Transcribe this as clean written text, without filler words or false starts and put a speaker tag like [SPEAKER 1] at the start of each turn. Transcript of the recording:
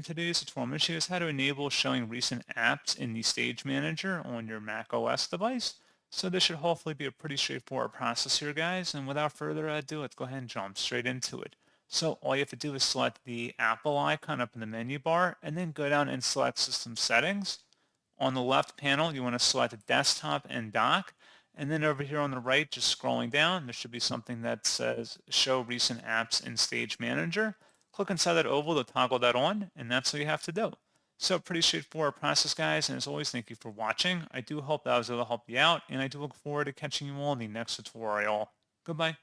[SPEAKER 1] in today's tutorial, I'm going to show you guys how to enable showing recent apps in the Stage Manager on your macOS device. So this should hopefully be a pretty straightforward process here, guys. And without further ado, let's go ahead and jump straight into it. So all you have to do is select the Apple icon up in the menu bar and then go down and select System Settings. On the left panel, you want to select Desktop and Dock. And then over here on the right, just scrolling down, there should be something that says Show Recent Apps in Stage Manager. Click inside that oval to toggle that on, and that's what you have to do. So pretty straightforward process, guys, and as always, thank you for watching. I do hope that I was able to help you out, and I do look forward to catching you all in the next tutorial. Goodbye.